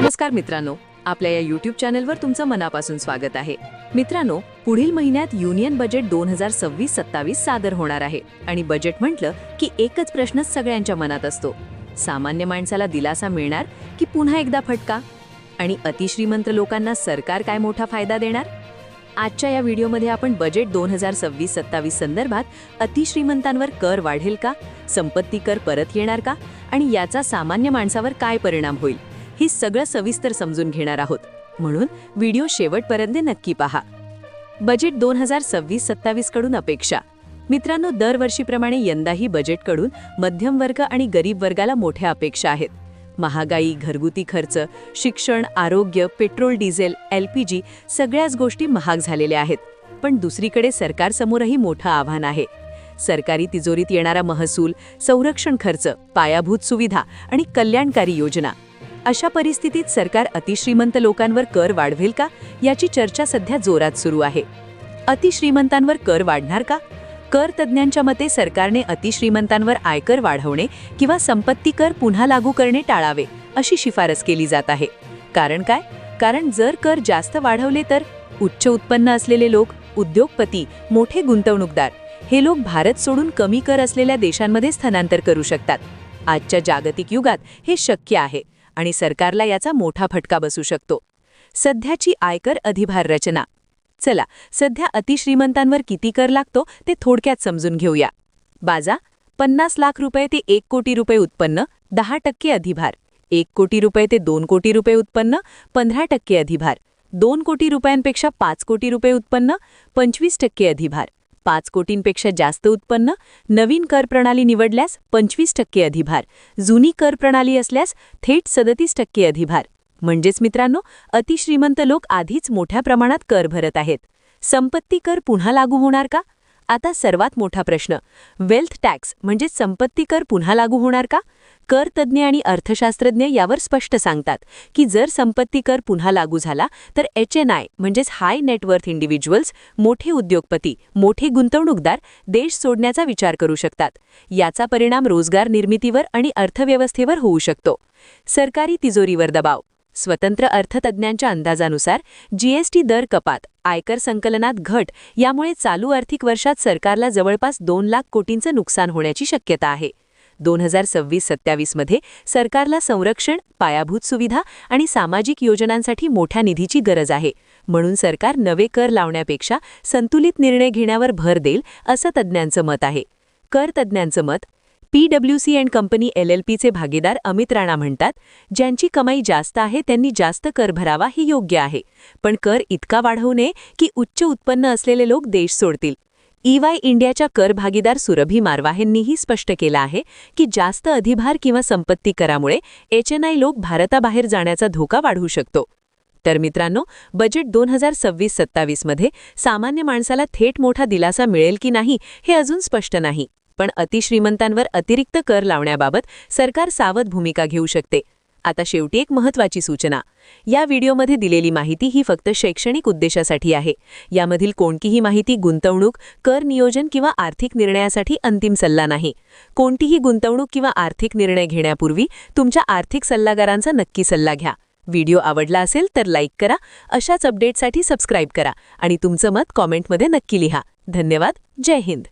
नमस्कार मित्रांनो, आपल्या या YouTube चॅनलवर तुमचं मनापासून स्वागत आहे. मित्रांनो, पुढील महिन्यात युनियन बजेट 2026-27 सादर होणार आहे आणि बजेट म्हटलं की एकच प्रश्न सगळ्यांच्या मनात असतो. सामान्य माणसाला दिलासा मिळणार की पुन्हा एकदा फटका? आणि अतिश्रीमंत लोकांना सरकार काय मोठा फायदा देणार? आजच्या या व्हिडिओमध्ये आपण बजेट 2026-27 संदर्भात अतिश्रीमंतांवर कर वाढेल का, संपत्ती कर परत येणार का आणि याचा सामान्य माणसावर काय परिणाम होईल हे सगळं सविस्तर समजून घेणार आहोत. म्हणून व्हिडिओ शेवटपर्यंत नक्की पहा. बजेट 2026-27 कडून अपेक्षा. मित्रांनो, दरवर्षीप्रमाणे यंदाही बजेटकडून मध्यम वर्ग आणि गरीब वर्गाला मोठ्या अपेक्षा आहेत. महागाई, घरगुती खर्च, शिक्षण, आरोग्य, पेट्रोल, डिझेल, LPG सगळ्याच गोष्टी महाग झालेल्या आहेत. पण दुसरीकडे सरकारसमोरही मोठं आव्हान आहे. सरकारी तिजोरीत येणारा महसूल, संरक्षण खर्च, पायाभूत सुविधा आणि कल्याणकारी योजना. अशा परिस्थितीत सरकार अतिश्रीमंत लोकांवर कर वाढवेल का, याची चर्चा सध्या जोरात सुरू आहे. अतिश्रीमंतांवर कर वाढणार का? कर तज्ज्ञांच्या मते सरकारने अतिश्रीमंतांवर आयकर वाढवणे किंवा संपत्ती कर पुन्हा लागू करणे टाळावे अशी शिफारस केली जात आहे. कारण काय? कारण जर कर जास्त वाढवले तर उच्च उत्पन्न असलेले लोक, उद्योगपती, मोठे गुंतवणूकदार हे लोक भारत सोडून कमी कर असलेल्या देशांमध्ये स्थलांतर करू शकतात. आजच्या जागतिक युगात हे शक्य आहे आणि सरकारला याचा मोठा फटका बसू शकतो. सध्याची आयकर अधिभार रचना. चला, सध्या अतिश्रीमंतांवर किती कर लागतो ते थोडक्यात समजून घेऊया. बाजा 50 लाख रुपये ते 1 कोटी रुपये उत्पन्न 10% अधिभार, 1 कोटी रुपये ते 2 कोटी रुपये उत्पन्न 15% अधिभार, 2 कोटी रुपयांपेक्षा 5 कोटी रुपये उत्पन्न 25% अधिभार, 5 कोटींपेक्षा जास्त उत्पन्न, नवीन कर प्रणाली निवडल्यास 25% अधिभार, जुनी कर प्रणाली असल्यास थेट 37% अधिभार. म्हणजेच मित्रांनो, अतिश्रीमंत लोक आधीच मोठ्या प्रमाणात कर भरत आहेत. संपत्ती कर पुन्हा लागू होणार का? आता सर्वात मोठा प्रश्न, वेल्थ टॅक्स म्हणजे संपत्ती कर पुन्हा लागू होणार का? कर तज्ज्ञ आणि अर्थशास्त्रज्ञ यावर स्पष्ट सांगतात की जर संपत्ती कर पुन्हा लागू झाला तर HNI म्हणजेच हाय नेटवर्थ इंडिव्हिज्युअल्स, मोठे उद्योगपती, मोठे गुंतवणूकदार देश सोडण्याचा विचार करू शकतात. याचा परिणाम रोजगार निर्मितीवर आणि अर्थव्यवस्थेवर होऊ शकतो. सरकारी तिजोरीवर दबाव. स्वतंत्र अर्थतज्ज्ञांच्या अंदाजानुसार GST दर कपात, आयकर संकलनात घट यामुळे चालू आर्थिक वर्षात सरकारला जवळपास 2 लाख कोटींचं नुकसान होण्याची शक्यता आहे. 2026-27 मध्ये सरकारला संरक्षण, पायाभूत सुविधा आणि सामाजिक योजनांसाठी मोठ्या निधीची गरज आहे. म्हणून सरकार नवे कर लावण्यापेक्षा संतुलित निर्णय घेण्यावर भर देईल असं तज्ज्ञांचं मत आहे. कर तज्ज्ञांचं मत. PwC अँड कंपनी LLPचे भागीदार अमित राणा म्हणतात, ज्यांची कमाई जास्त आहे त्यांनी जास्त कर भरावा हे योग्य आहे, पण कर इतका वाढवू नये की उच्च उत्पन्न असलेले लोक देश सोडतील. EY इंडियाच्या कर भागीदार सुरभी मारवाहेंनीही स्पष्ट केलं आहे की जास्त अधिभार किंवा संपत्ती करामुळे HNI लोक भारताबाहेर जाण्याचा धोका वाढू शकतो. तर मित्रांनो, बजेट 2026-27 मध्ये सामान्य माणसाला थेट मोठा दिलासा मिळेल की नाही हे अजून स्पष्ट नाही. पण अतिश्रीमंतांवर अतिरिक्त कर लावण्याबाबत सरकार सावध भूमिका घेऊ शकते. आता शेवटी एक महत्त्वाची सूचना. या व्हिडिओमध्ये दिलेली माहिती ही फक्त शैक्षणिक उद्देशासाठी आहे. यामधील कोणतीही माहिती गुंतवणूक, कर नियोजन किंवा आर्थिक निर्णयासाठी अंतिम सल्ला नाही. कोणतीही गुंतवणूक किंवा आर्थिक निर्णय घेण्यापूर्वी तुमच्या आर्थिक सल्लागारांचा नक्की सल्ला घ्या. व्हिडिओ आवडला असेल तर लाईक करा, अशाच अपडेटसाठी सबस्क्राईब करा आणि तुमचं मत कॉमेंटमध्ये नक्की लिहा. धन्यवाद. जय हिंद.